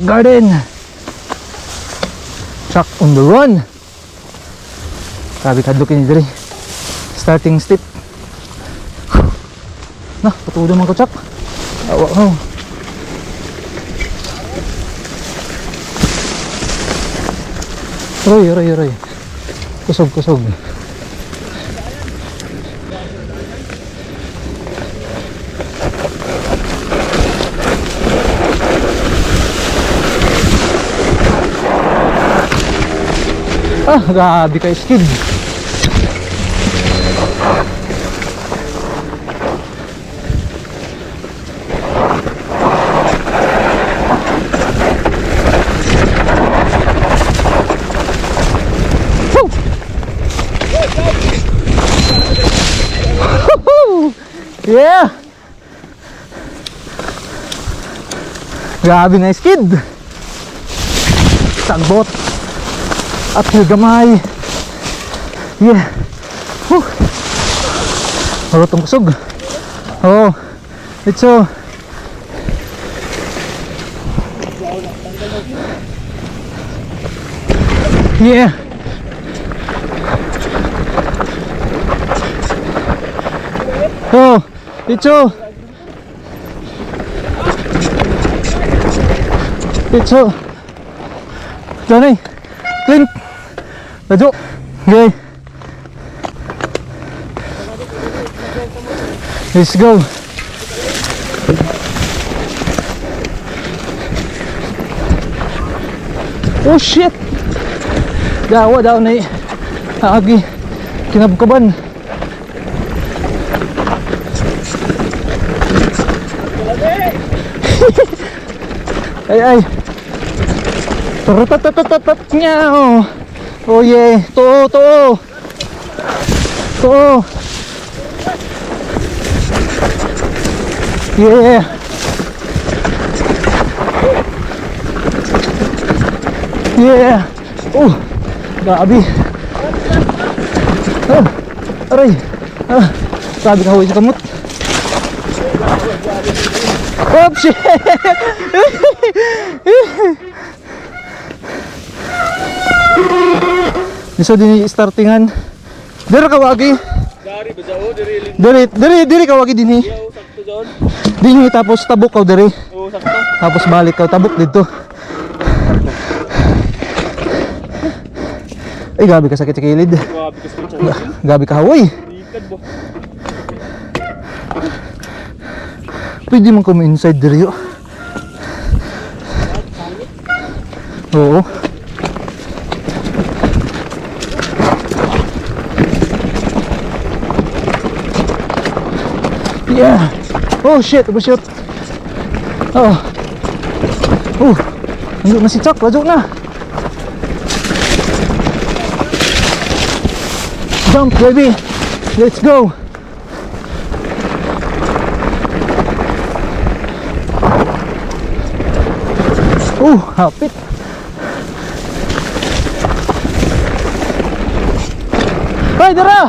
Garden. Truck on the run. Sabi kadlukin ni diri. Starting step. Nah, patudo man ko Chuck. Awa ko. Roy. Kusog. Ah, grabe ka skid. Yeah! Grabe na skid. Sagbot. Uphill gamay. Yeah. Whew. Marutong kusog. Oh. It's so. Yeah. Oh. It's so. It's so. Johnny. Clean. Laju. Okay. Let's go. Oh shit. Dawa daw na agi. Kinabkaban. Ay. Tatatat niya. Oh yeah. To. Yeah. Yeah. Oh. Grabe. Oh. Aray. Grabe ka huwi sa kamot. Oh shit. Bisa din startingan. Diri ka wagi. Dari bajao diri. Diri ka wagi dinhi. Sakto doon. Dinhi tapos tabok ka diri. Oo, sakto. Tapos balik ka tabok dito. Ay gabi ka sakit sa kilid. Grabe ka sa Gabi ka hawoy. Ikad bo. Pwede man ko inside diri yo. Oo. Yeah. Oh shit, shoot. Oh. Lajuk na si Chuck, lajuk na. Jump baby. Let's go. Hapit. Hoy, dara.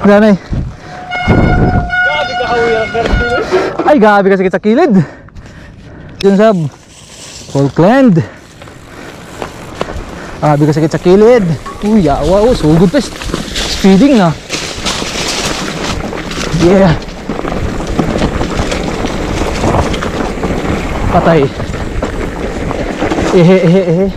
Ganay. Grabe ka hawi ang garden. Ay, gabi ka sakit sa kilid. Yun sab. Falkland. Gabi ka sakit sa kilid. Uy, yawa. Oh, so good pa. Speeding na. Yeah. Patay. Ehe.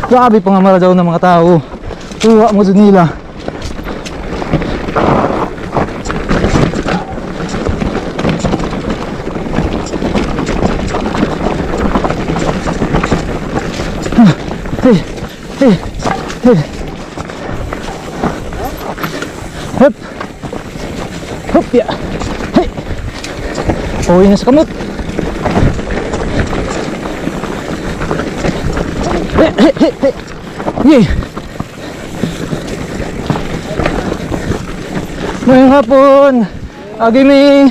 Grabe pa nga maradaw ng mga tao. Tuwa mo dun nila. Hey. Hop ya. Hey. Oh, ini sa kamot. Hey. Yeah. Ngayong hapon, agi mi.